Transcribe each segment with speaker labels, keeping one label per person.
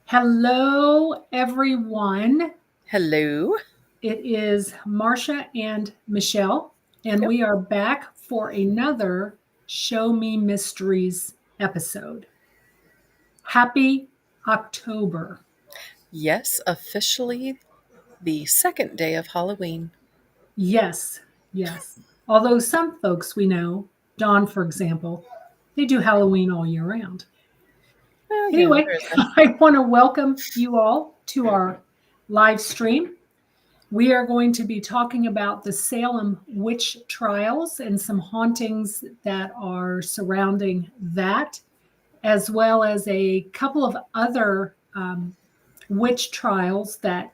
Speaker 1: Hello, everyone.
Speaker 2: Hello.
Speaker 1: It is Marcia and Michelle, and
Speaker 2: Yep.
Speaker 1: we are back for another Show Me Mysteries episode. Happy October.
Speaker 2: Yes, officially the second day of Halloween.
Speaker 1: Yes, yes. Although some folks we know, Dawn, for example, they do Halloween all year round.
Speaker 2: Well, yeah,
Speaker 1: Anyway,
Speaker 2: there is that.
Speaker 1: I want to welcome you all to our live stream. We are going to be talking about the Salem Witch Trials and some hauntings that are surrounding that, as well as a couple of other witch trials that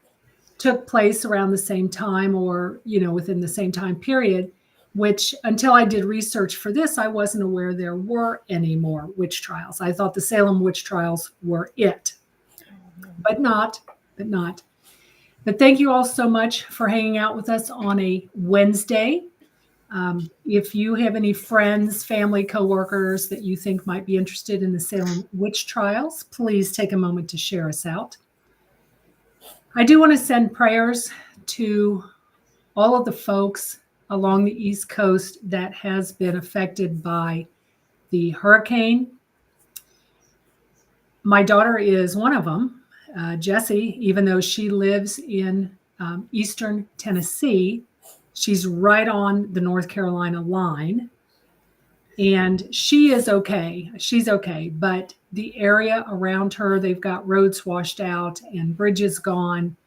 Speaker 1: took place around the same time or, within the same time period, which until I did research for this, I wasn't aware there were any more witch trials. I thought the Salem Witch Trials were it, but not, but not. But thank you all so much for hanging out with us on a Wednesday. If you have any friends, family, coworkers that you think might be interested in the Salem Witch Trials, please take a moment to share us out. I do want to send prayers to all of the folks along the East Coast that has been affected by the hurricane. My daughter is one of them, Jessie, even though she lives in Eastern Tennessee. She's right on the North Carolina line. And she is okay. She's okay. But the area around her, they've got roads washed out and bridges gone.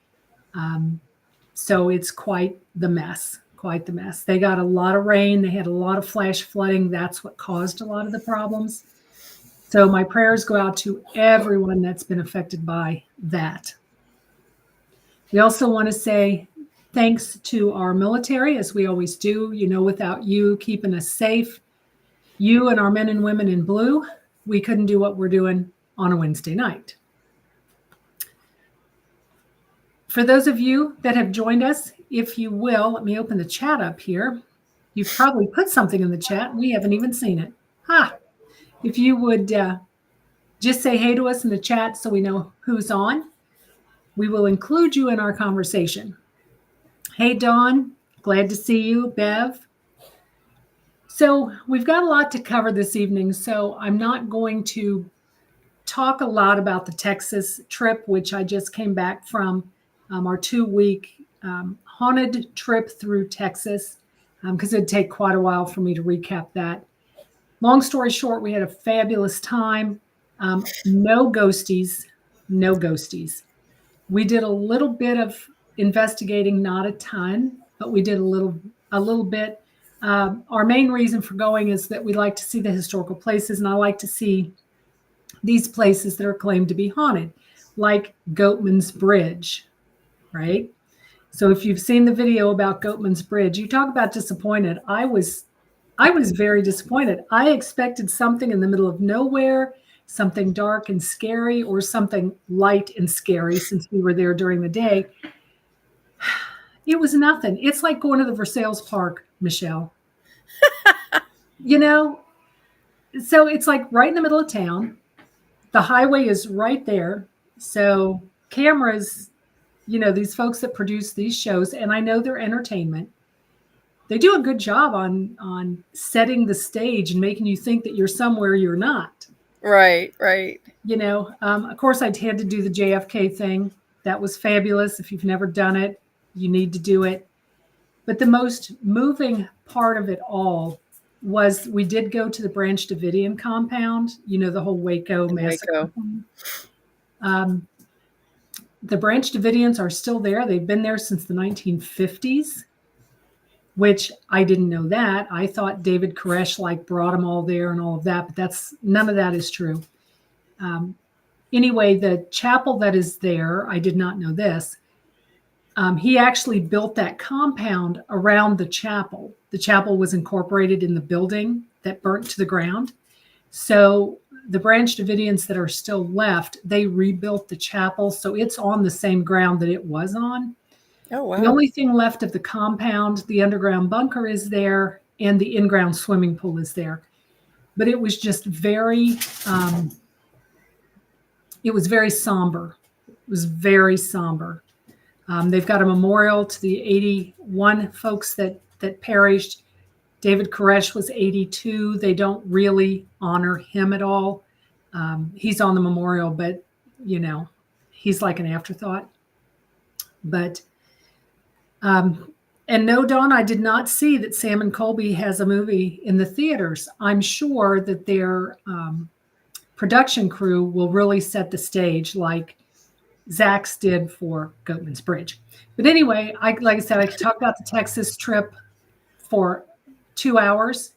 Speaker 1: Um, so it's quite the mess, quite the mess. They got a lot of rain. They had a lot of flash flooding. That's what caused a lot of the problems. So my prayers go out to everyone that's been affected by that. We also want to say thanks to our military, as we always do. Without you keeping us safe, you and our men and women in blue, we couldn't do what we're doing on a Wednesday night. For those of you that have joined us, if you will, let me open the chat up here. You've probably put something in the chat. We haven't even seen it. If you would just say hey to us in the chat so we know who's on, we will include you in our conversation. Hey, Dawn, glad to see you. Bev. So we've got a lot to cover this evening, so I'm not going to talk a lot about the Texas trip, which I just came back from, our 2-week haunted trip through Texas, because it'd take quite a while for me to recap that. Long story short, we had a fabulous time. No ghosties, no ghosties. We did a little bit of investigating, not a ton, but we did a little bit. Our main reason for going is that we like to see the historical places, and I like to see these places that are claimed to be haunted, like Goatman's Bridge, right? So if you've seen the video about Goatman's Bridge, you talk about disappointed. I was very disappointed. I expected something in the middle of nowhere, something dark and scary, or something light and scary since we were there during the day. It was nothing. It's like going to the Versailles Park, Michelle. you know, so it's like right in the middle of town. The highway is right there. So cameras, these folks that produce these shows, and I know they're entertainment, they do a good job on setting the stage and making you think that you're somewhere you're not.
Speaker 2: Right, right.
Speaker 1: Of course, I had to do the JFK thing. That was fabulous. If you've never done it, you need to do it. But the most moving part of it all was we did go to the Branch Davidian compound, the whole Waco
Speaker 2: In
Speaker 1: massacre.
Speaker 2: Waco.
Speaker 1: The Branch Davidians are still there. They've been there since the 1950s, which I didn't know that. I thought David Koresh brought them all there and all of that, but none of that is true. Anyway, the chapel that is there, I did not know this. He actually built that compound around the chapel. The chapel was incorporated in the building that burnt to the ground. So the Branch Davidians that are still left, they rebuilt the chapel. So it's on the same ground that it was on.
Speaker 2: Oh, wow.
Speaker 1: The only thing left of the compound, the underground bunker is there, and the in-ground swimming pool is there. But it was just very It was very somber. It was very somber. They've got a memorial to the 81 folks that perished. David Koresh was 82. They don't really honor him at all. He's on the memorial, but you know, he's like an afterthought. But and no, Dawn, I did not see that Sam and Colby has a movie in the theaters. I'm sure that their production crew will really set the stage like Zach's did for Goatman's Bridge. But anyway, like I said, I could talk about the Texas trip for 2 hours,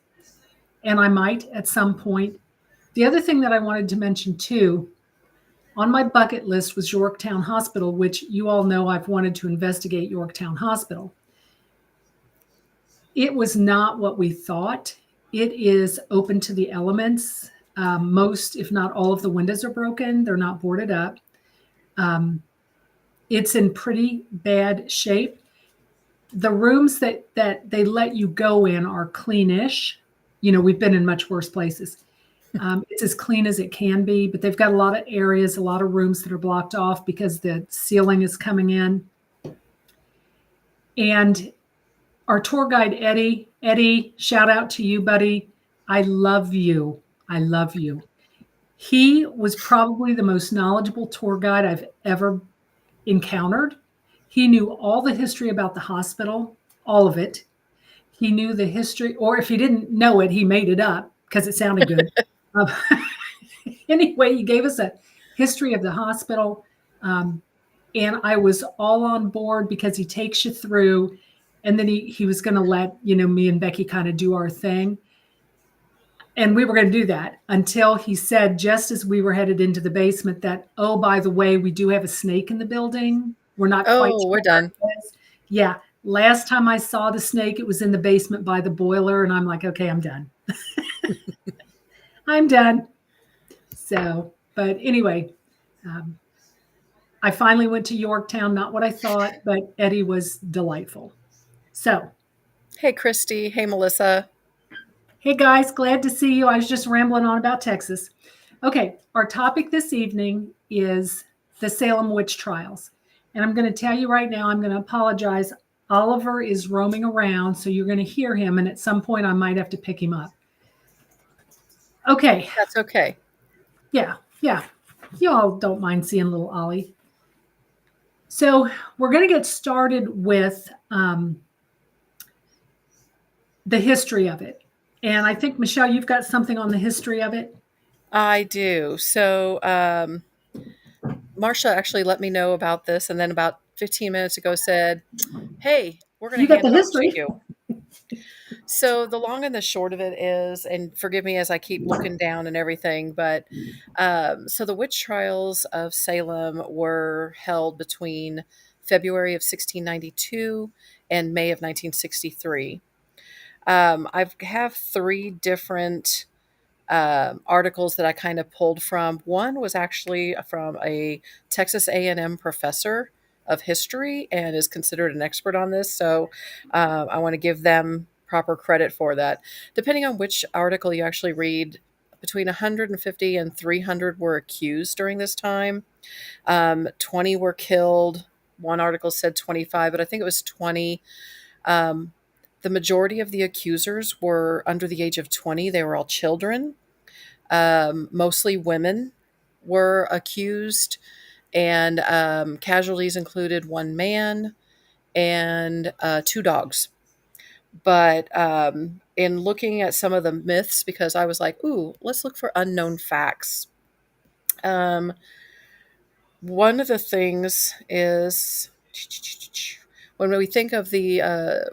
Speaker 1: and I might at some point. The other thing that I wanted to mention too, on my bucket list was Yorktown Hospital, which you all know I've wanted to investigate Yorktown Hospital. It was not what we thought. It is open to the elements. Most, if not all, of the windows are broken. They're not boarded up. It's in pretty bad shape. The rooms that they let you go in are cleanish. You know, we've been in much worse places. It's as clean as it can be, but they've got a lot of areas, a lot of rooms that are blocked off because the ceiling is coming in. And our tour guide, Eddie, shout out to you, buddy. I love you. I love you. He was probably the most knowledgeable tour guide I've ever encountered. He knew all the history about the hospital, all of it. He knew the history, or if he didn't know it, he made it up because it sounded good. Um, anyway, he gave us a history of the hospital. And I was all on board because he takes you through, and then he was going to let, you know, me and Becky kind of do our thing. And we were going to do that until he said, just as we were headed into the basement, that, oh, by the way, we do have a snake in the building. We're not quite
Speaker 2: Oh,
Speaker 1: sure
Speaker 2: we're
Speaker 1: where
Speaker 2: done.
Speaker 1: it is. Yeah. Last time I saw the snake, it was in the basement by the boiler. And I'm like, okay, I'm done. I'm done. So, but anyway, I finally went to Yorktown, not what I thought, but Eddie was delightful. So,
Speaker 2: Hey, Christy. Hey, Melissa.
Speaker 1: hey guys, glad to see you. I was just rambling on about Texas. Okay, our topic this evening is the Salem Witch Trials. And I'm going to tell you right now, I'm going to apologize. Oliver is roaming around, so you're going to hear him, and at some point I might have to pick him up. Okay,
Speaker 2: That's okay.
Speaker 1: yeah. You all don't mind seeing little Ollie. So we're going to get started with the history of it. And I think, Michelle, you've got something on the history of it.
Speaker 2: I do. So, Marcia actually let me know about this, and then about 15 minutes ago said, hey, we're going
Speaker 1: You
Speaker 2: to
Speaker 1: got
Speaker 2: hand
Speaker 1: the
Speaker 2: it off to
Speaker 1: history.
Speaker 2: you. So the long and the short of it is, and forgive me as I keep looking down and everything, but so the witch trials of Salem were held between February of 1692 and May of 1963. I have three different articles that I kind of pulled from. One was actually from a Texas A&M professor of history and is considered an expert on this. So I want to give them proper credit for that. Depending on which article you actually read, between 150 and 300 were accused during this time. 20 were killed. One article said 25, but I think it was 20. The majority of the accusers were under the age of 20. They were all children. Mostly women were accused, and casualties included one man and two dogs. But in looking at some of the myths, because I was like, ooh, let's look for unknown facts. One of the things is when we think of the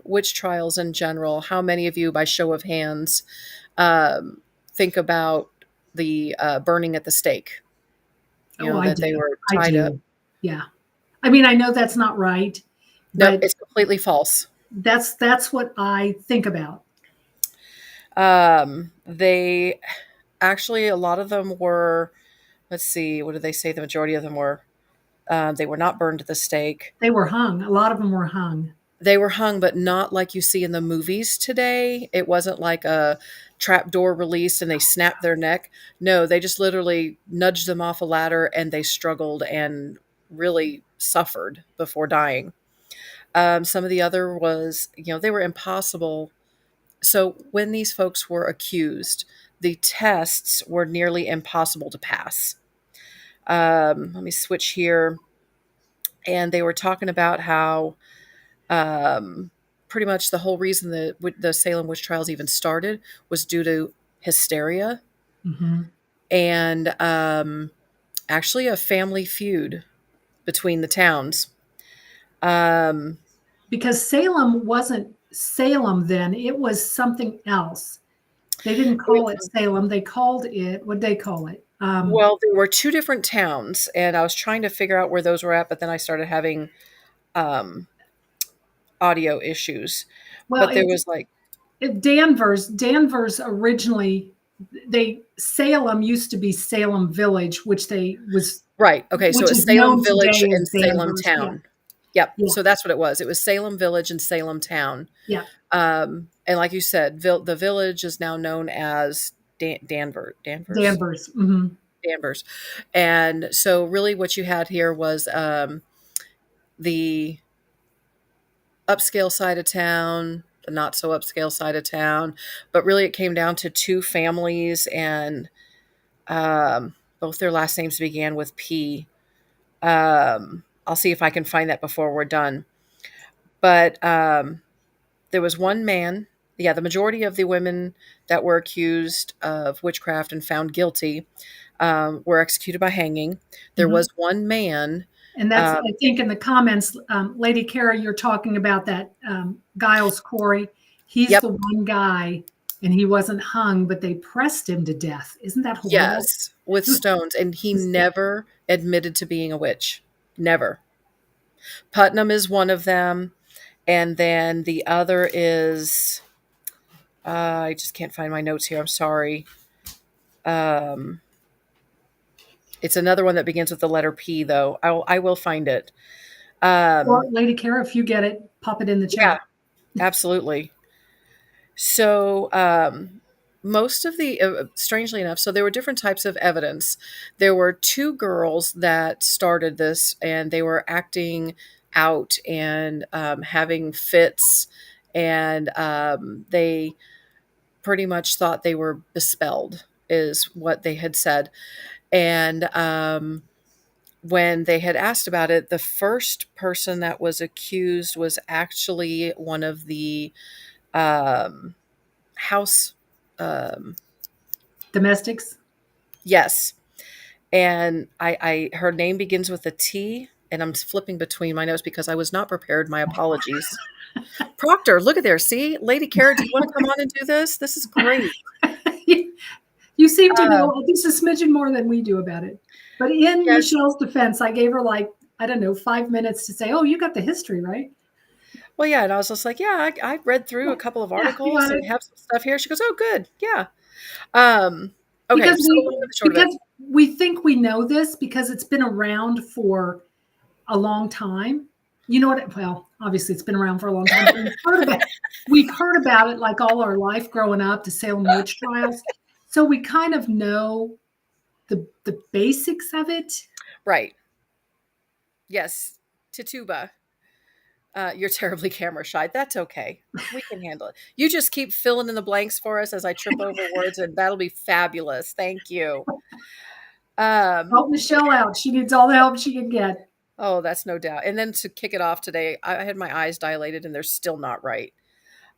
Speaker 2: witch trials in general, how many of you, by show of hands, think about the burning at the stake? You
Speaker 1: Oh,
Speaker 2: know,
Speaker 1: I
Speaker 2: that
Speaker 1: do.
Speaker 2: they were
Speaker 1: I
Speaker 2: tied up.
Speaker 1: do. Yeah. I mean, I know that's not right,
Speaker 2: Nope,
Speaker 1: but
Speaker 2: it's completely false.
Speaker 1: that's what I think about.
Speaker 2: They actually, a lot of them were, let's see, what did they say? The majority of them were, they were not burned at the stake.
Speaker 1: They were hung. A lot of them were hung.
Speaker 2: They were hung, but not like you see in the movies today. It wasn't like a trap door release and they snapped their neck. No, they just literally nudged them off a ladder and they struggled and really suffered before dying. Some of the other was, they were impossible. So when these folks were accused, the tests were nearly impossible to pass. Let me switch here. And they were talking about how um, pretty much the whole reason the Salem witch trials even started was due to hysteria
Speaker 1: Hmm.
Speaker 2: and actually a family feud between the towns. Um,
Speaker 1: Because Salem wasn't Salem then, it was something else. They didn't call it Salem. They called it, what they call it?
Speaker 2: well, there were two different towns, and I was trying to figure out where those were at, but then I started having um, audio issues.
Speaker 1: Well,
Speaker 2: But there was like,
Speaker 1: Danvers originally, Salem used to be Salem Village,
Speaker 2: right. Okay. So it
Speaker 1: which
Speaker 2: was
Speaker 1: is
Speaker 2: Salem
Speaker 1: known
Speaker 2: Village
Speaker 1: today
Speaker 2: and
Speaker 1: as
Speaker 2: Salem
Speaker 1: Danvers. Yeah,
Speaker 2: Town. Yep.
Speaker 1: yeah,
Speaker 2: So that's what it was. It was Salem Village and Salem Town.
Speaker 1: yeah.
Speaker 2: And like you said, the village is now known as
Speaker 1: Danvers. Hmm.
Speaker 2: Danvers. And so really what you had here was the upscale side of town, the not so upscale side of town. But really it came down to two families, and both their last names began with P. I'll see if I can find that before we're done. But there was one man. Yeah, the majority of the women that were accused of witchcraft and found guilty were executed by hanging. There
Speaker 1: Hmm.
Speaker 2: was one man.
Speaker 1: And that's,
Speaker 2: Um,
Speaker 1: I think, in the comments, Lady Kara, you're talking about that Giles Corey. He's
Speaker 2: yep.
Speaker 1: the one guy, and he wasn't hung, but they pressed him to death. Isn't that horrible?
Speaker 2: Yes, with stones. And he never admitted to being a witch. Never. Putnam is one of them. And then the other is, I just can't find my notes here. I'm sorry. Um, it's another one that begins with the letter P, though. I will find it.
Speaker 1: Or
Speaker 2: Um,
Speaker 1: Lady Kara, if you get it, pop it in the
Speaker 2: yeah,
Speaker 1: chat.
Speaker 2: absolutely. So, most of the, strangely enough, so there were different types of evidence. There were two girls that started this, and they were acting out and having fits, and they pretty much thought they were bespelled, is what they had said. And when they had asked about it, the first person that was accused was actually one of the um, house. Um,
Speaker 1: Domestics.
Speaker 2: yes, and her name begins with a T, and I'm flipping between my notes because I was not prepared. My apologies. Proctor, look at there. See, Lady Kara, do you want to come on and do this? This is great.
Speaker 1: You seem to
Speaker 2: Uh,
Speaker 1: know at least a smidgen more than we do about it. But in
Speaker 2: yes.
Speaker 1: Michelle's defense, I gave her like, I don't know, 5 minutes to say, "Oh, you got the history right."
Speaker 2: Well, yeah, and I was just like, yeah, I read through a couple of
Speaker 1: Yeah, you
Speaker 2: articles
Speaker 1: got
Speaker 2: and
Speaker 1: it.
Speaker 2: have some stuff here. She goes, oh, good, yeah. Um, okay,
Speaker 1: Because
Speaker 2: so the long and
Speaker 1: we
Speaker 2: the short of it,
Speaker 1: because we think we know this because it's been around for a long time. You know what? Well, obviously it's been around for a long time, but we've heard about it like all our life growing up, the Salem Witch Trials. So we kind of know the basics of it.
Speaker 2: right? Yes, Tituba. You're terribly camera shy. That's okay. We can handle it. You just keep filling in the blanks for us as I trip over words, and that'll be fabulous. Thank you.
Speaker 1: Help
Speaker 2: So,
Speaker 1: Michelle out. She needs all the help she can get.
Speaker 2: oh, that's no doubt. And then to kick it off today, I had my eyes dilated, and they're still not right.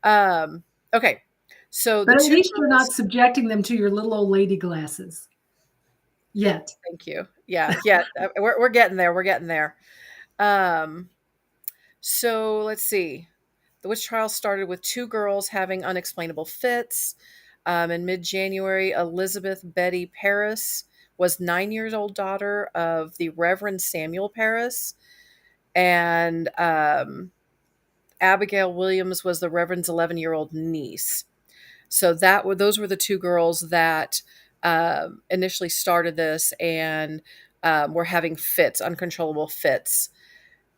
Speaker 2: Um, okay, so the
Speaker 1: But at
Speaker 2: two
Speaker 1: least you're not
Speaker 2: girls.
Speaker 1: subjecting them to your little old lady glasses yet.
Speaker 2: Thank you. Yeah, yeah. We're getting there. We're getting there. Um, so let's see. The witch trial started with two girls having unexplainable fits. In mid January, Elizabeth Betty Paris was 9 years old daughter of the Reverend Samuel Paris, and Abigail Williams was the Reverend's 11-year-old niece. So those were the two girls that initially started this and were having fits, uncontrollable fits.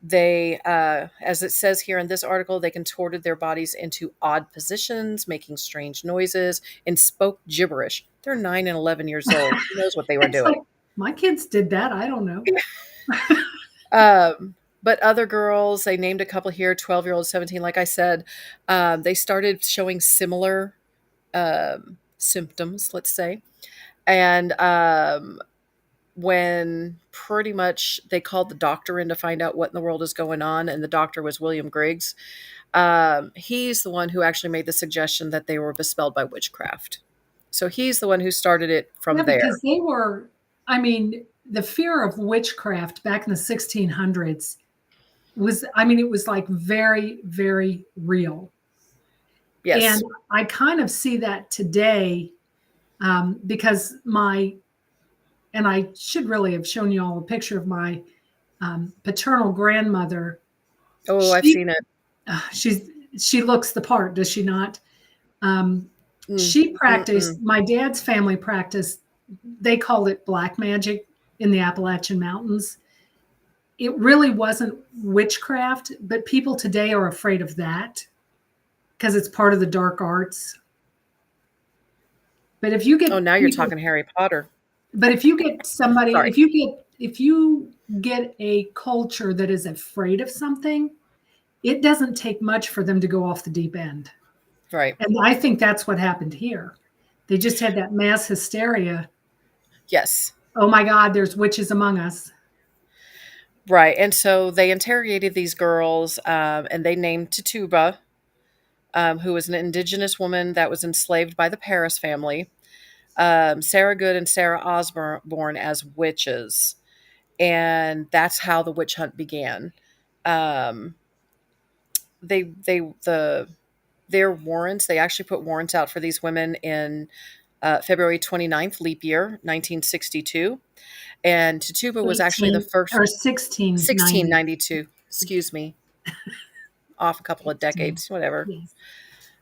Speaker 2: They, as it says here in this article, they contorted their bodies into odd positions, making strange noises, and spoke gibberish. They're 9 and 11 years old. Who knows what they were
Speaker 1: It's like
Speaker 2: doing?
Speaker 1: my kids did that. I don't know.
Speaker 2: But other girls, they named a couple here, 12-year-old, 17, like I said, they started showing similar symptoms, let's say. And when pretty much they called the doctor in to find out what in the world is going on, and the doctor was William Griggs. He's the one who actually made the suggestion that they were bespelled by witchcraft. So he's the one who started it
Speaker 1: Yeah,
Speaker 2: from there.
Speaker 1: because they were, I mean, the fear of witchcraft back in the 1600s was, I mean, it was like very, very real. And
Speaker 2: Yes.
Speaker 1: I kind of see that today because and I should really have shown you all a picture of my paternal grandmother.
Speaker 2: Oh, I've
Speaker 1: She,
Speaker 2: seen it.
Speaker 1: she's, she looks the part, does she not? Um,
Speaker 2: Mm,
Speaker 1: she
Speaker 2: mm, mm.
Speaker 1: practiced, my dad's family practiced, they called it black magic in the Appalachian Mountains. It really wasn't witchcraft, but people today are afraid of that because it's part of the dark arts. But if you
Speaker 2: Oh,
Speaker 1: get
Speaker 2: now you're
Speaker 1: people,
Speaker 2: talking Harry Potter.
Speaker 1: but if you get somebody,
Speaker 2: Sorry.
Speaker 1: if you get a culture that is afraid of something, it doesn't take much for them to go off the deep end.
Speaker 2: Right.
Speaker 1: And I think that's what happened here. They just had that mass hysteria.
Speaker 2: Yes.
Speaker 1: Oh my God, there's witches among us.
Speaker 2: Right. And so they interrogated these girls, and they named Tituba, who was an indigenous woman that was enslaved by the Paris family, Sarah Good and Sarah Osborne as witches. And that's how the witch hunt began. Um, the their warrants, they actually put warrants out for these women in February 29th, leap year, 1962. And Tituba was actually the
Speaker 1: 18
Speaker 2: first,
Speaker 1: or 1690.
Speaker 2: 1692, excuse me, off a couple of
Speaker 1: 16.
Speaker 2: decades, whatever.
Speaker 1: Yes.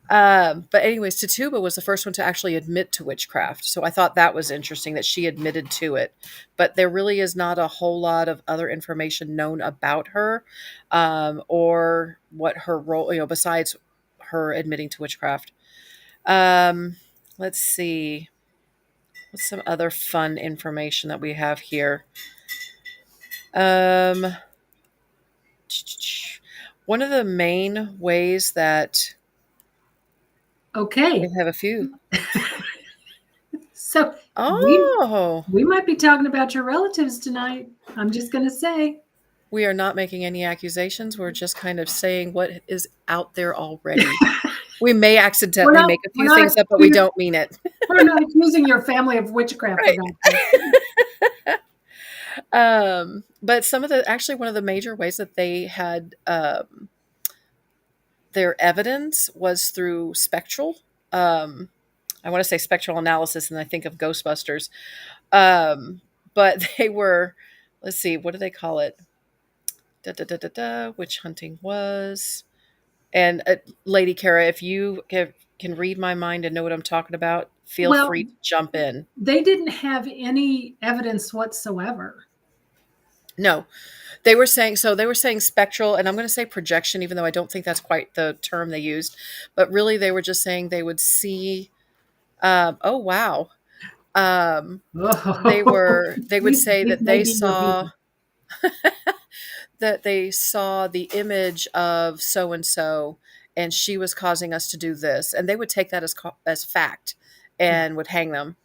Speaker 2: But anyways, Tituba was the first one to actually admit to witchcraft. So I thought that was interesting that she admitted to it. But there really is not a whole lot of other information known about her, or what her role, besides her admitting to witchcraft. Um, let's see. What's some other fun information that we have here? Um, one of the main ways that we
Speaker 1: Okay.
Speaker 2: have a few.
Speaker 1: So we
Speaker 2: Oh,
Speaker 1: we might be talking about your relatives tonight. I'm just going to say.
Speaker 2: we are not making any accusations. We're just kind of saying what is out there already. We may
Speaker 1: We're
Speaker 2: accidentally
Speaker 1: not
Speaker 2: make a
Speaker 1: we're
Speaker 2: few
Speaker 1: not
Speaker 2: things up, but we don't mean it.
Speaker 1: we're not accusing your family of witchcraft for
Speaker 2: Right.
Speaker 1: God's sake.
Speaker 2: But some of the, actually, one of the major ways that they had their evidence was through spectral. Um, I want to say spectral analysis, and I think of Ghostbusters. But they were, let's see, what do they call it? Da, da, da, da, da, witch hunting was. And Lady Kara, if you can read my mind and know what I'm talking about, feel
Speaker 1: Well,
Speaker 2: free to jump in.
Speaker 1: they didn't have any evidence whatsoever.
Speaker 2: No, they were saying, so they were saying spectral, and I'm going to say projection, even though I don't think that's quite the term they used. But really, they were just saying they would see. Oh wow!
Speaker 1: Oh,
Speaker 2: They would say
Speaker 1: these
Speaker 2: that
Speaker 1: may be your people.
Speaker 2: they saw the image of so and so, and she was causing us to do this, and they would take that as fact
Speaker 1: Yeah.
Speaker 2: and would hang them.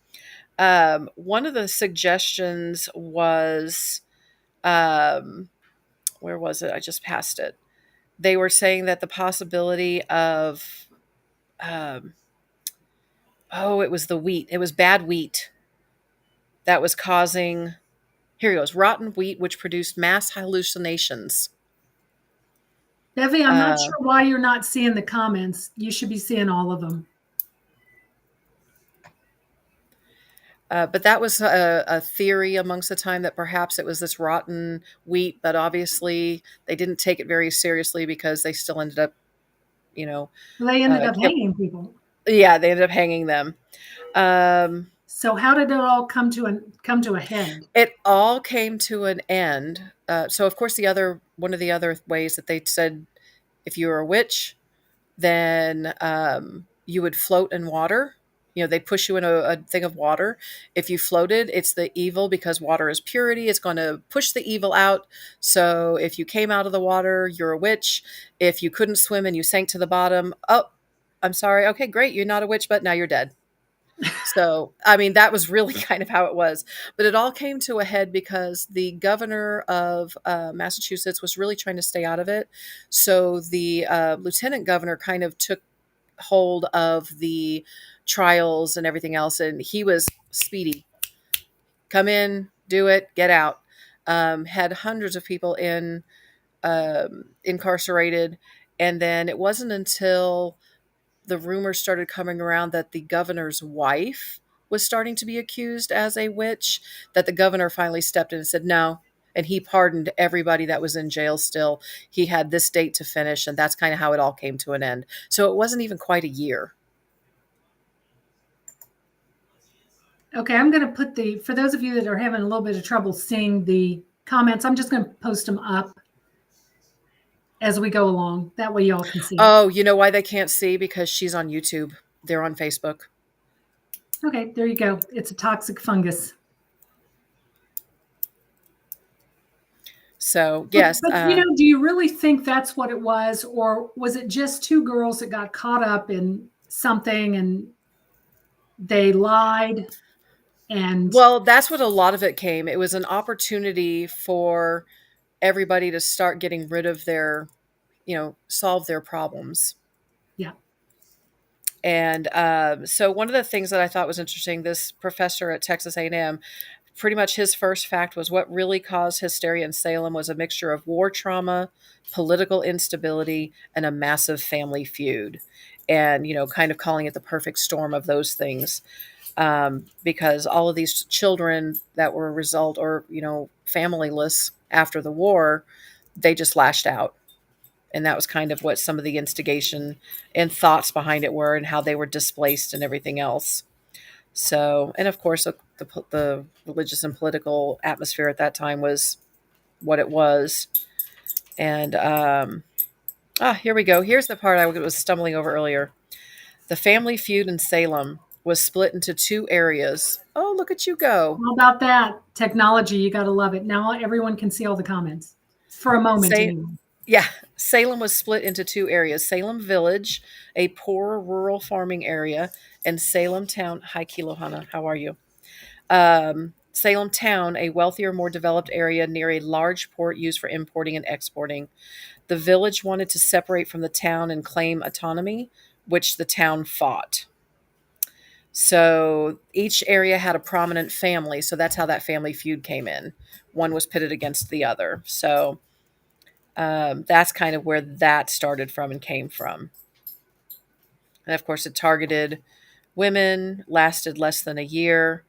Speaker 2: One of the suggestions was, um, where was it? I just passed it. They were saying that the possibility of, um, oh, it was the wheat. It was bad wheat that was causing. Here he goes. Rotten wheat, which produced mass hallucinations.
Speaker 1: Bevy, I'm not
Speaker 2: Uh,
Speaker 1: sure why you're not seeing the comments. You should be seeing all of them.
Speaker 2: but that was a theory amongst the time that perhaps it was this rotten wheat, but obviously they didn't take it very seriously because they still ended up,
Speaker 1: They ended up
Speaker 2: kill.
Speaker 1: hanging people.
Speaker 2: Yeah, they ended up hanging them. Um,
Speaker 1: So how did it all come to a head?
Speaker 2: It all came to an end. So, of course, one of the other ways that they said if you were a witch, then you would float in water. They'd push you in a thing of water. If you floated, it's the evil because water is purity. It's going to push the evil out. So if you came out of the water, you're a witch. If you couldn't swim and you sank to the bottom, oh, I'm sorry. Okay, great. You're not a witch, but now you're dead. So, I mean, that was really kind of how it was. But it all came to a head because the governor of Massachusetts was really trying to stay out of it. So the lieutenant governor kind of took hold of the trials and everything else, and he was speedy. Come in, do it, get out. Had hundreds of people incarcerated, and then it wasn't until the rumors started coming around that the governor's wife was starting to be accused as a witch, that the governor finally stepped in and said no. And he pardoned everybody that was in jail still. He had this date to finish, and that's kind of how it all came to an end. So it wasn't even quite a year.
Speaker 1: Okay, I'm going to put for those of you that are having a little bit of trouble seeing the comments, I'm just going to post them up as we go along. That way y'all can see it.
Speaker 2: Oh, you know why they can't see? Because she's on YouTube. They're on Facebook.
Speaker 1: Okay, there you go. It's a toxic fungus.
Speaker 2: So, yes.
Speaker 1: But do you really think that's what it was? Or was it just two girls that got caught up in something and they lied?
Speaker 2: Well, that's what a lot of it came. It was an opportunity for everybody to start getting rid of solve their problems.
Speaker 1: Yeah.
Speaker 2: And so one of the things that I thought was interesting, this professor at Texas A&M, pretty much his first fact was what really caused hysteria in Salem was a mixture of war trauma, political instability, and a massive family feud. And, kind of calling it the perfect storm of those things. Because all of these children that were a result or, familyless after the war, they just lashed out. And that was kind of what some of the instigation and thoughts behind it were and how they were displaced and everything else. So, and of course, the religious and political atmosphere at that time was what it was. And here we go. Here's the part I was stumbling over earlier. The family feud in Salem was split into two areas. Oh, look at you go.
Speaker 1: How about that? Technology, you got to love it. Now everyone can see all the comments for a moment anyway.
Speaker 2: Yeah, Salem was split into two areas. Salem Village, a poor rural farming area, and Salem Town. Hi, Kilohana. How are you? Salem Town, a wealthier, more developed area near a large port used for importing and exporting. The village wanted to separate from the town and claim autonomy, which the town fought. So each area had a prominent family. So that's how that family feud came in. One was pitted against the other. So that's kind of where that started from and came from. And of course, it targeted women, lasted less than a year.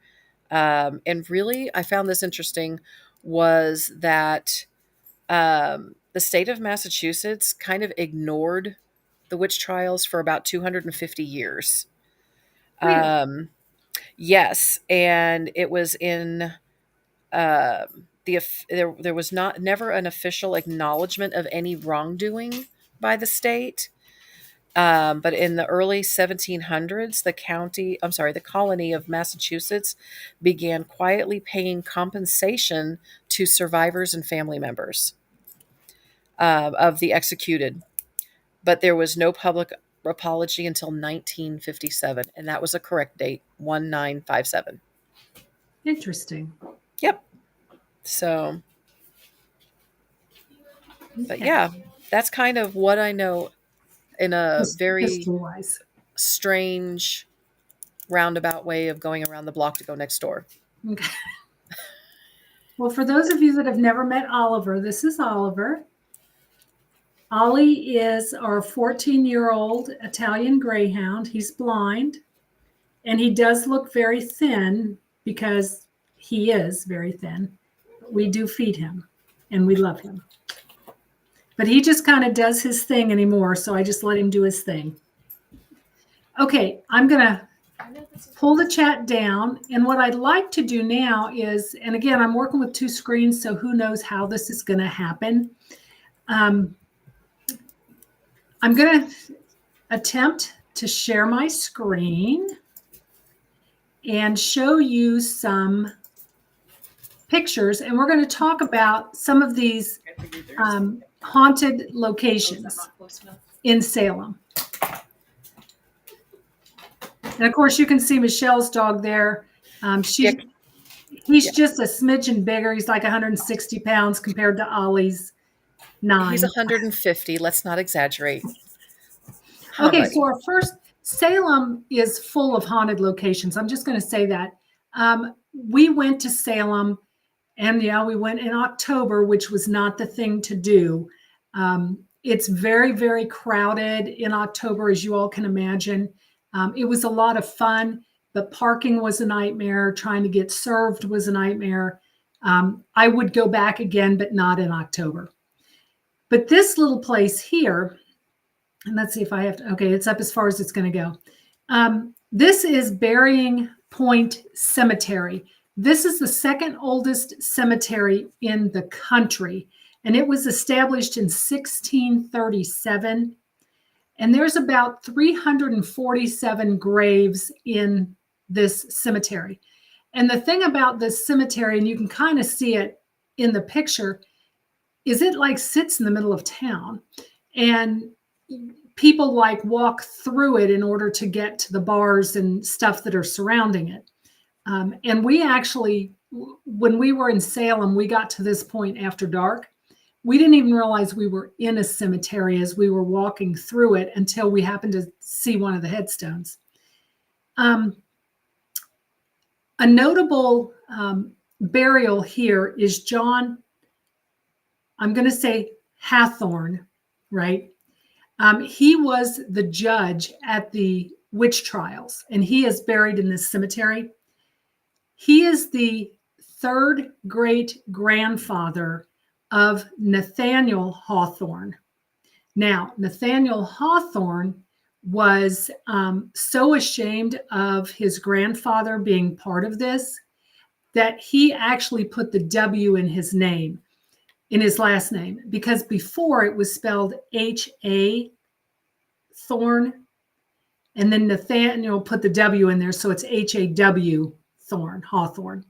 Speaker 2: And really, I found this interesting was that the state of Massachusetts kind of ignored the witch trials for about 250 years.
Speaker 1: Really?
Speaker 2: Yes, and it was in there was never an official acknowledgement of any wrongdoing by the state. But in the early 1700s, the colony of Massachusetts began quietly paying compensation to survivors and family members of the executed. But there was no public apology until 1957, and that was a correct date, 1957.
Speaker 1: Interesting.
Speaker 2: Yep. So, but
Speaker 1: Okay.
Speaker 2: yeah, that's kind of what I know in a very
Speaker 1: History-wise.
Speaker 2: strange roundabout way of going around the block to go next door.
Speaker 1: Okay. Well, for those of you that have never met Oliver, this is Oliver. Ollie is our 14-year-old Italian Greyhound. He's blind, and he does look very thin because he is very thin. We do feed him, and we love him. But he just kind of does his thing anymore, so I just let him do his thing. Okay, I'm going to pull the chat down. And what I'd like to do now is, and again, I'm working with 2 screens, so who knows how this is going to happen. I'm going to attempt to share my screen and show you some pictures, and we're going to talk about some of these haunted locations in Salem. And of course, you can see Michelle's dog there. He's just a smidgen bigger. He's like 160 pounds compared to Ollie's 9.
Speaker 2: He's 150. Let's not exaggerate.
Speaker 1: Okay, so our first, Salem is full of haunted locations. I'm just going to say that. We went to Salem, and yeah, we went in October, which was not the thing to do. It's very, very crowded in October, as you all can imagine. It was a lot of fun, but parking was a nightmare. Trying to get served was a nightmare. I would go back again, but not in October. But this little place here, and let's see if I have to, okay, it's up as far as it's going to go. This is Burying Point Cemetery. This is the second oldest cemetery in the country, and it was established in 1637. And there's about 347 graves in this cemetery. And the thing about this cemetery, and you can kind of see it in the picture, is it like sits in the middle of town. And people like walk through it in order to get to the bars and stuff that are surrounding it. And we actually, when we were in Salem, we got to this point after dark. We didn't even realize we were in a cemetery as we were walking through it until we happened to see one of the headstones. A notable burial here is John, I'm going to say Hathorne, right? He was the judge at the witch trials, and he is buried in this cemetery. He is the third great grandfather of Nathaniel Hawthorne. Now, Nathaniel Hawthorne was so ashamed of his grandfather being part of this that he actually put the W in his name, in his last name, because before it was spelled H-A Thorne, and then Nathaniel put the W in there, so it's H-A-W Thorne, Hawthorne.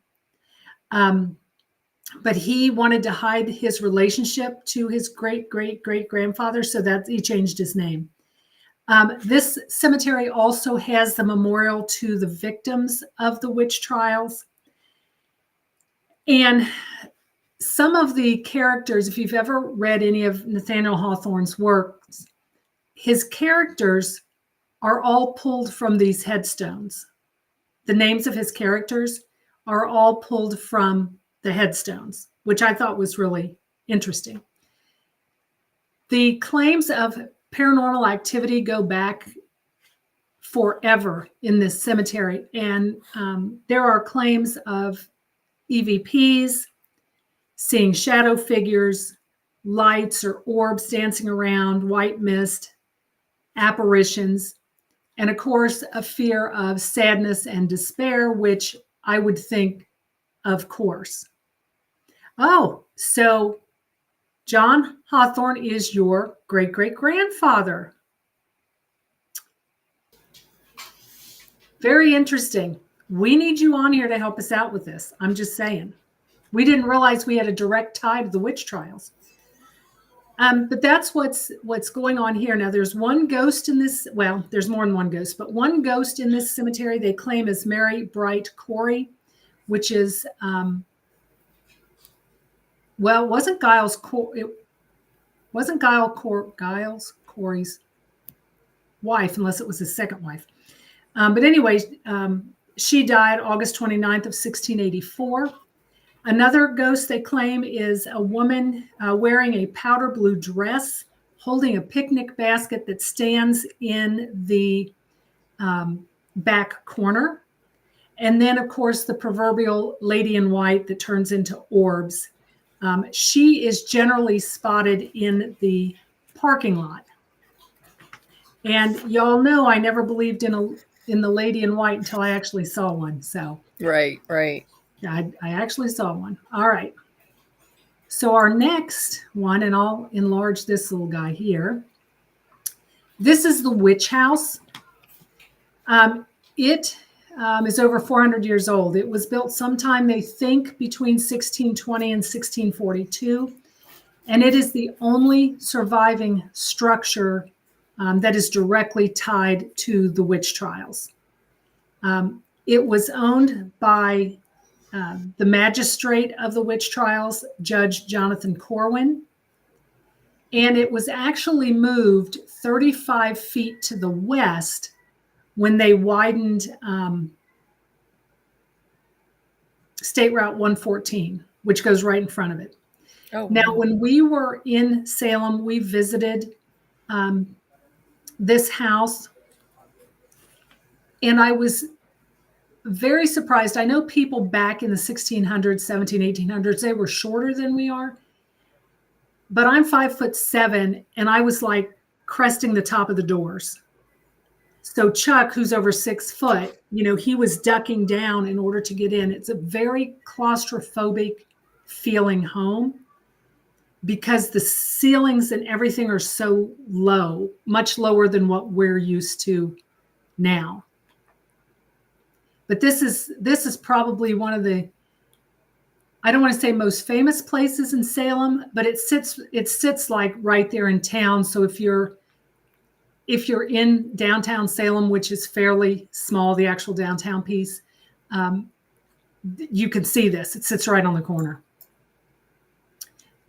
Speaker 1: But he wanted to hide his relationship to his great-great-great-grandfather, so that he changed his name. This cemetery also has the memorial to the victims of the witch trials. And some of the characters, if you've ever read any of Nathaniel Hawthorne's works, his characters are all pulled from these headstones. The names of his characters are all pulled from the headstones, which I thought was really interesting. The claims of paranormal activity go back forever in this cemetery, and there are claims of EVPs, seeing shadow figures, lights or orbs dancing around, white mist, apparitions, and of course, a fear of sadness and despair, which I would think, of course. Oh, so John Hawthorne is your great-great-grandfather. Very interesting. We need you on here to help us out with this. I'm just saying. We didn't realize we had a direct tie to the witch trials. But that's what's going on here. Now, there's one ghost in this. Well, there's more than one ghost, but one ghost in this cemetery they claim is Mary Bright Corey, which is, well, wasn't Giles Corey's wife, unless it was his second wife. But anyway, she died August 29th of 1684. Another ghost they claim is a woman wearing a powder blue dress, holding a picnic basket that stands in the back corner. And then, of course, the proverbial lady in white that turns into orbs. She is generally spotted in the parking lot. And y'all know I never believed in in the lady in white until I actually saw one. So
Speaker 2: Right, right.
Speaker 1: I actually saw one. All right. So our next one, and I'll enlarge this little guy here. This is the witch house. It is over 400 years old. It was built sometime, they think, between 1620 and 1642. And it is the only surviving structure that is directly tied to the witch trials. It was owned by the magistrate of the witch trials, Judge Jonathan Corwin. And it was actually moved 35 feet to the west when they widened State Route 114, which goes right in front of it.
Speaker 2: Oh,
Speaker 1: Now,
Speaker 2: wow.
Speaker 1: when we were in Salem, we visited this house, and I was very surprised. I know people back in the 1600s, 17, 1800s, they were shorter than we are, but I'm 5'7", and I was like cresting the top of the doors. So Chuck, who's over 6 foot, he was ducking down in order to get in. It's a very claustrophobic feeling home because the ceilings and everything are so low, much lower than what we're used to now. But this is probably one of the, I don't want to say most famous places in Salem, but it sits like right there in town. So if you're in downtown Salem, which is fairly small, the actual downtown piece, you can see this. It sits right on the corner.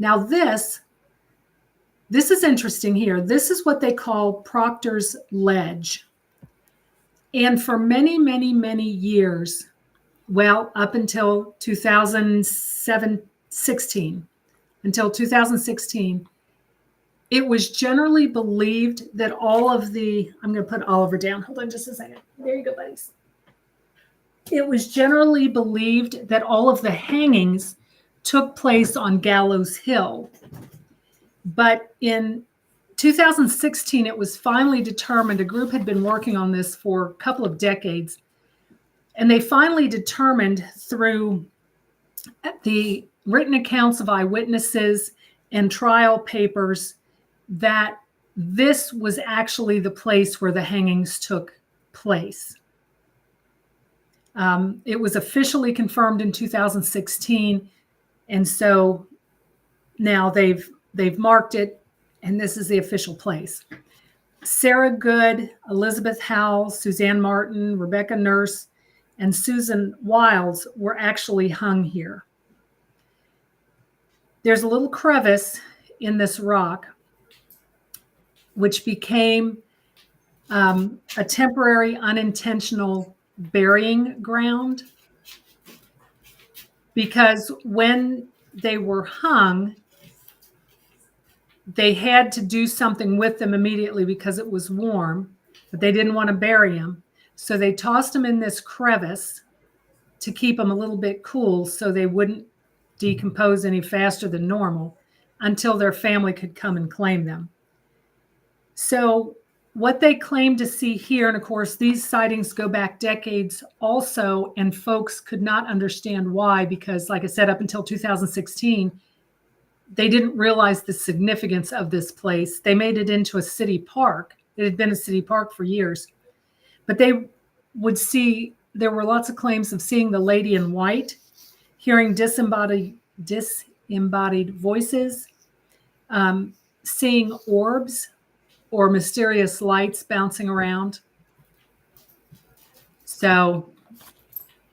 Speaker 1: Now this is interesting here. This is what they call Proctor's Ledge. And for many, many, many years, well, up until 2016, it was generally believed that all of the, I'm going to put Oliver down. Hold on just a second. There you go, buddies. It was generally believed that all of the hangings took place on Gallows Hill. But in 2016, it was finally determined, a group had been working on this for a couple of decades, and they finally determined through the written accounts of eyewitnesses and trial papers that this was actually the place where the hangings took place. It was officially confirmed in 2016, and so now they've marked it, and this is the official place. Sarah Good, Elizabeth Howell, Suzanne Martin, Rebecca Nurse, and Susan Wiles were actually hung here. There's a little crevice in this rock, which became a temporary unintentional burying ground, because when they were hung, they had to do something with them immediately because it was warm, but they didn't want to bury them. So they tossed them in this crevice to keep them a little bit cool so they wouldn't decompose any faster than normal until their family could come and claim them. So what they claim to see here, and of course these sightings go back decades also, and folks could not understand why, because like I said, up until 2016, they didn't realize the significance of this place. They made it into a city park. It had been a city park for years, but they would see, there were lots of claims of seeing the lady in white, hearing disembodied voices, seeing orbs or mysterious lights bouncing around. So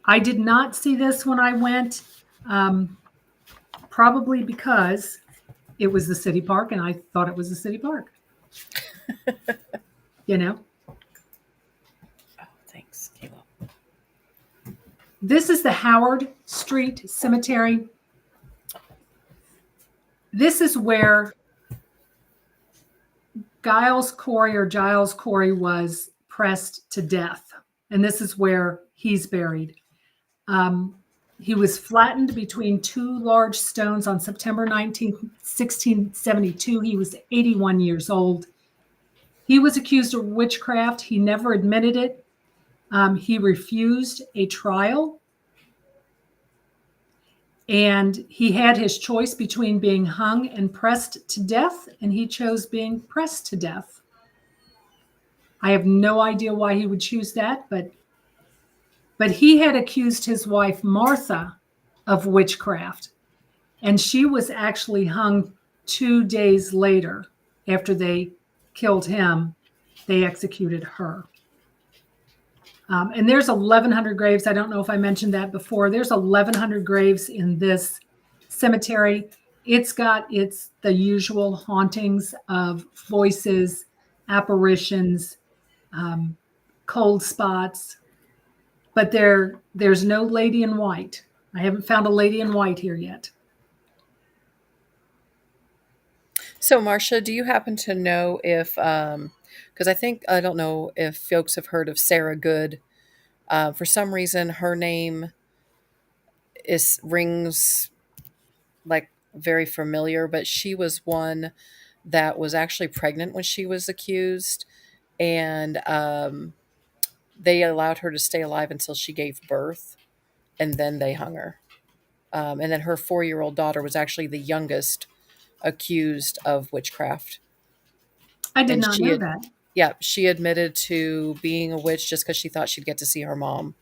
Speaker 1: I did not see this when I went, probably because it was the city park and I thought it was a city park.
Speaker 2: Oh, thanks, Kayla.
Speaker 1: This is the Howard Street Cemetery. This is where Giles Corey was pressed to death. And this is where he's buried. He was flattened between two large stones on September 19, 1672. He was 81 years old. He was accused of witchcraft. He never admitted it. He refused a trial, and he had his choice between being hung and pressed to death, and he chose being pressed to death. I have no idea why he would choose that, but he had accused his wife Martha of witchcraft, and she was actually hung 2 days later. After they killed him, they executed her. And there's 1,100 graves. I don't know if I mentioned that before. There's 1,100 graves in this cemetery. It's the usual hauntings of voices, apparitions, um, cold spots, but there's no lady in white. I haven't found a lady in white here yet.
Speaker 2: So, Marcia, do you happen to know if, because I don't know if folks have heard of Sarah Good. For some reason, her name rings like very familiar, but she was one that was actually pregnant when she was accused, and they allowed her to stay alive until she gave birth, and then they hung her. And then her 4-year-old daughter was actually the youngest accused of witchcraft.
Speaker 1: I did
Speaker 2: And
Speaker 1: not know that.
Speaker 2: yeah, she admitted to being a witch just because she thought she'd get to see her mom.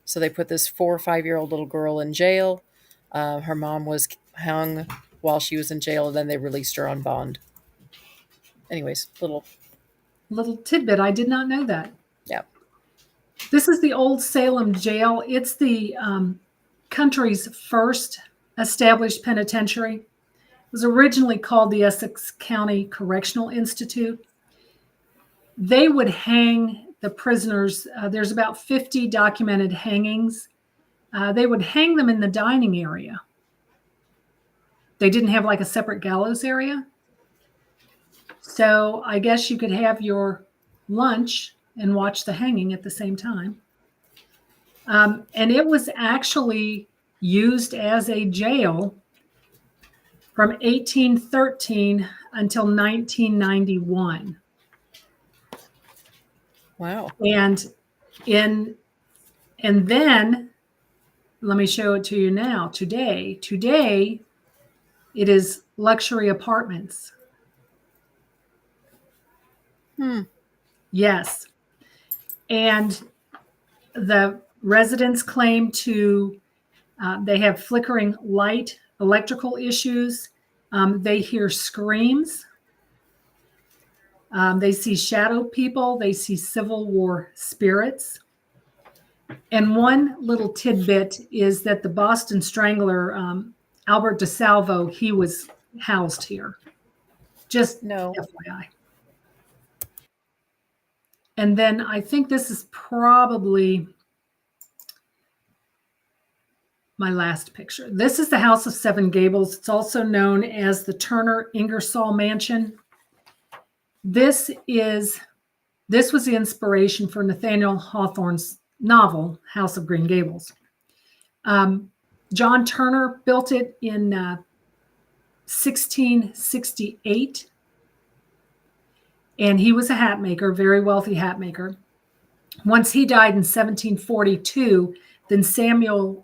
Speaker 2: So they put this 4 or 5-year-old little girl in jail. Her mom was hung while she was in jail, and then they released her on bond. Anyways,
Speaker 1: Little tidbit. I did not know that.
Speaker 2: yeah.
Speaker 1: This is the old Salem jail. It's the country's first established penitentiary. It was originally called the Essex County Correctional Institute. They would hang the prisoners. There's about 50 documented hangings. They would hang them in the dining area. They didn't have like a separate gallows area. So I guess you could have your lunch and watch the hanging at the same time. And it was actually used as a jail from 1813 until 1991.
Speaker 2: Wow.
Speaker 1: And in and then let me show it to you now. Today it is luxury apartments. Yes. And the residents claim they have flickering light, electrical issues. They hear screams. They see shadow people. They see Civil War spirits. And one little tidbit is that the Boston Strangler, Albert DeSalvo, he was housed here. Just
Speaker 2: No.
Speaker 1: FYI. And then I think this is probably my last picture. This is the House of Seven Gables. It's also known as the Turner Ingersoll Mansion. This was the inspiration for Nathaniel Hawthorne's novel, House of Green Gables. John Turner built it in 1668. And he was a hat maker, very wealthy hat maker. Once he died in 1742, then Samuel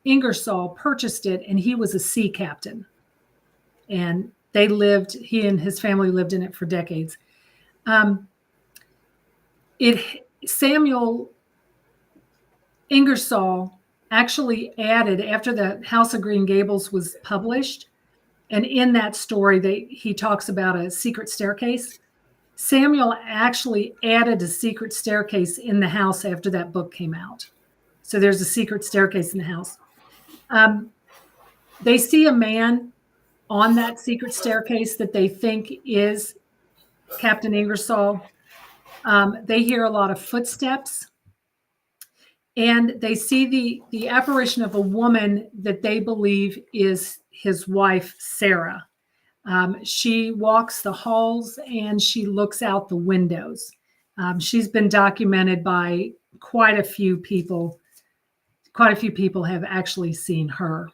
Speaker 1: Ingersoll purchased it, and he was a sea captain. And he and his family lived in it for decades. Samuel Ingersoll actually added, after the House of Green Gables was published, and in that story, he talks about a secret staircase. Samuel actually added a secret staircase in the house after that book came out. So there's a secret staircase in the house. They see a man on that secret staircase that they think is Captain Ingersoll. They hear a lot of footsteps, and they see the apparition of a woman that they believe is his wife, Sarah. She walks the halls and she looks out the windows. She's been documented by quite a few people. Quite a few people have actually seen her.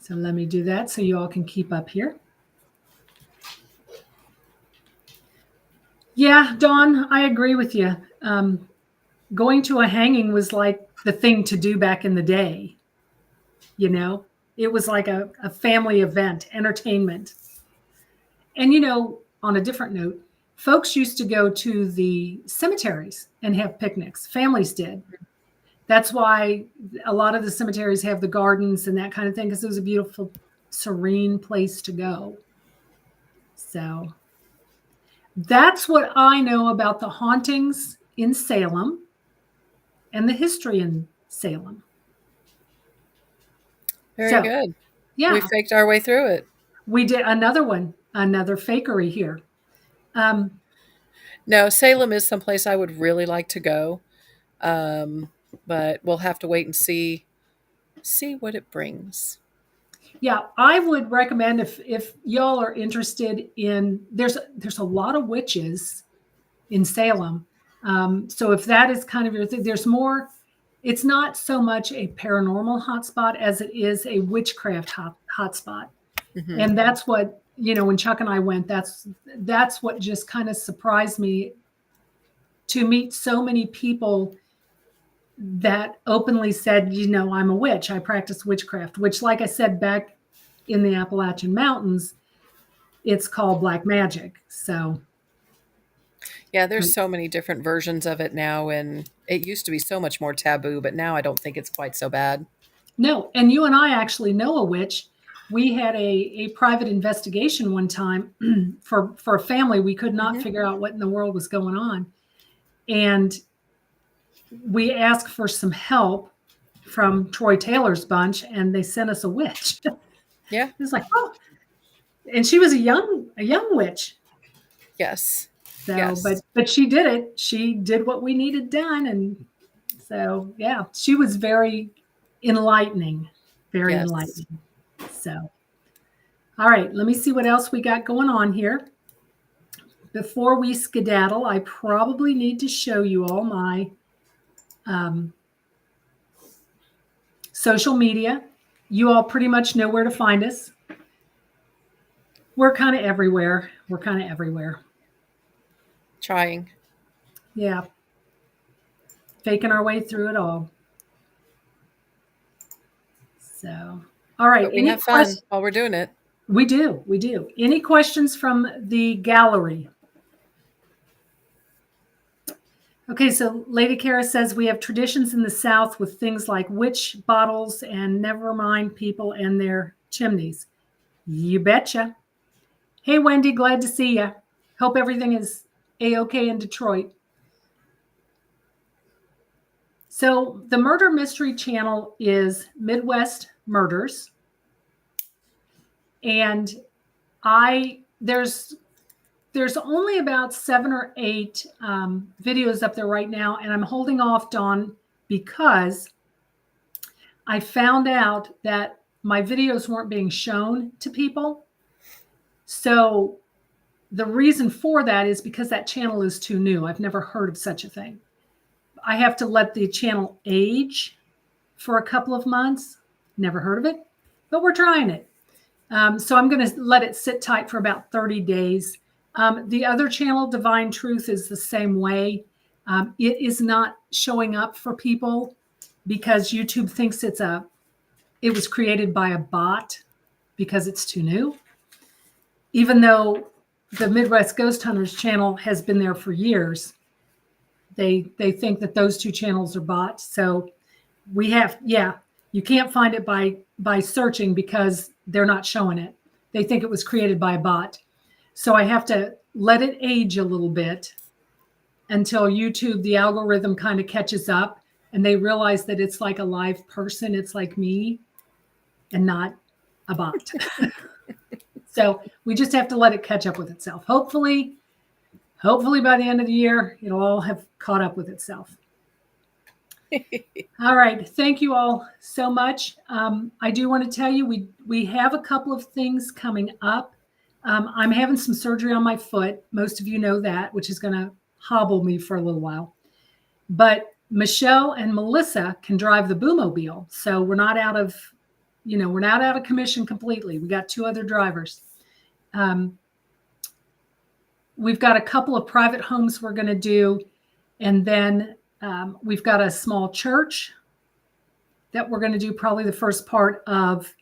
Speaker 1: So let me do that so you all can keep up here. Yeah, Dawn, I agree with you. Going to a hanging was like the thing to do back in the day. You know, it was like a family event, entertainment. And, on a different note, folks used to go to the cemeteries and have picnics. Families did. That's why a lot of the cemeteries have the gardens and that kind of thing, because it was a beautiful, serene place to go. So that's what I know about the hauntings in Salem and the history in Salem.
Speaker 2: Very
Speaker 1: So,
Speaker 2: good. We
Speaker 1: yeah,
Speaker 2: faked our way through it.
Speaker 1: we did another one, another fakery here. Um,
Speaker 2: No, Salem is someplace I would really like to go, um, but we'll have to wait and see what it brings.
Speaker 1: yeah, I would recommend if y'all are interested in there's a lot of witches in Salem. So if that is kind of your thing, there's more. It's not so much a paranormal hotspot as it is a witchcraft hotspot,
Speaker 2: Hmm.
Speaker 1: and that's what when Chuck and I went. That's what just kind of surprised me to meet so many people that openly said, I'm a witch. I practice witchcraft, which, like I said, back in the Appalachian Mountains, it's called black magic. So,
Speaker 2: Yeah, there's
Speaker 1: but
Speaker 2: so many different versions of it now, and it used to be so much more taboo, but now I don't think it's quite so bad.
Speaker 1: no, and you and I actually know a witch. We had a private investigation one time for a family. We could not
Speaker 2: Hmm.
Speaker 1: figure out what in the world was going on. And we asked for some help from Troy Taylor's bunch, and they sent us a witch. It
Speaker 2: Yeah.
Speaker 1: was like, oh, and she was a young witch.
Speaker 2: Yes.
Speaker 1: So, but
Speaker 2: Yes.
Speaker 1: but she did it. She did what we needed done, and so yeah, she was very enlightening, very
Speaker 2: Yes.
Speaker 1: enlightening. So, all right, let me see what else we got going on here. Before we skedaddle, I probably need to show you all my um, social media. You all pretty much know where to find us. We're kind of everywhere. We're kind of everywhere.
Speaker 2: Trying.
Speaker 1: Yeah, faking our way through it all. So, all right.
Speaker 2: But we
Speaker 1: Any
Speaker 2: have fun
Speaker 1: questions?
Speaker 2: while we're doing it.
Speaker 1: We do. We do. Any questions from the gallery? Okay, so Lady Kara says we have traditions in the South with things like witch bottles and never mind people and their chimneys. You betcha. Hey, Wendy, glad to see you. Hope everything is A-OK in Detroit. So the murder mystery channel is Midwest Murders. And there's only about 7 or 8 videos up there right now, and I'm holding off, Dawn, because I found out that my videos weren't being shown to people. So the reason for that is because that channel is too new. I've never heard of such a thing. I have to let the channel age for a couple of months. Never heard of it, but we're trying it. So I'm going to let it sit tight for about 30 days. The other channel, Divine Truth, is the same way. It is not showing up for people because YouTube thinks it was created by a bot because it's too new. Even though the Midwest Ghost Hunters channel has been there for years, they think that those two channels are bots. So you can't find it by searching because they're not showing it. They think it was created by a bot. So I have to let it age a little bit until YouTube, the algorithm kind of catches up and they realize that it's like a live person. It's like me and not a bot. So we just have to let it catch up with itself. Hopefully by the end of the year, it'll all have caught up with itself. All right. Thank you all so much. I do want to tell you we have a couple of things coming up. I'm having some surgery on my foot. Most of you know that, which is going to hobble me for a little while. But Michelle and Melissa can drive the boomobile, so we're not out of commission completely. We got 2 other drivers. we've got a couple of private homes we're going to do. And then we've got a small church that we're going to do probably the first part of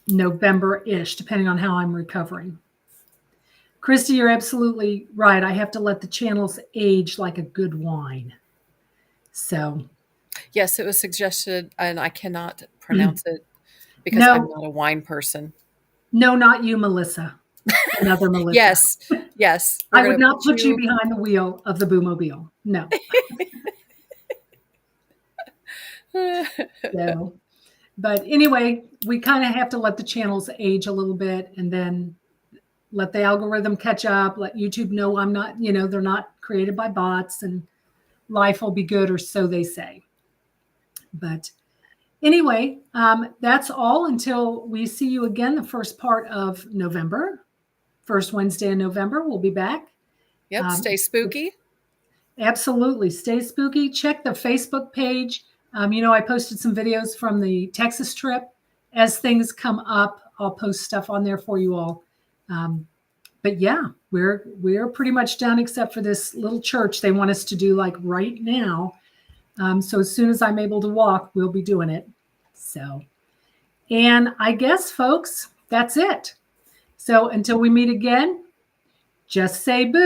Speaker 1: November-ish, depending on how I'm recovering. Christy, you're absolutely right. I have to let the channels age like a good wine. So.
Speaker 2: Yes, it was suggested, and I cannot pronounce it because
Speaker 1: No.
Speaker 2: I'm not a wine person.
Speaker 1: No, not you, Melissa. Another Melissa.
Speaker 2: Yes, yes.
Speaker 1: I would not put you behind the wheel of the Boomobile. No. So, but anyway, we kind of have to let the channels age a little bit and then let the algorithm catch up, let YouTube know I'm not, they're not created by bots, and life will be good, or so they say. But anyway, that's all until we see you again the first part of November. First Wednesday in November, we'll be back.
Speaker 2: Yep, stay spooky.
Speaker 1: Absolutely. Stay spooky. Check the Facebook page. I posted some videos from the Texas trip. As things come up, I'll post stuff on there for you all. But yeah, we're pretty much done except for this little church they want us to do like right now. So as soon as I'm able to walk, we'll be doing it. So, and I guess, folks, that's it. So until we meet again, just say boo.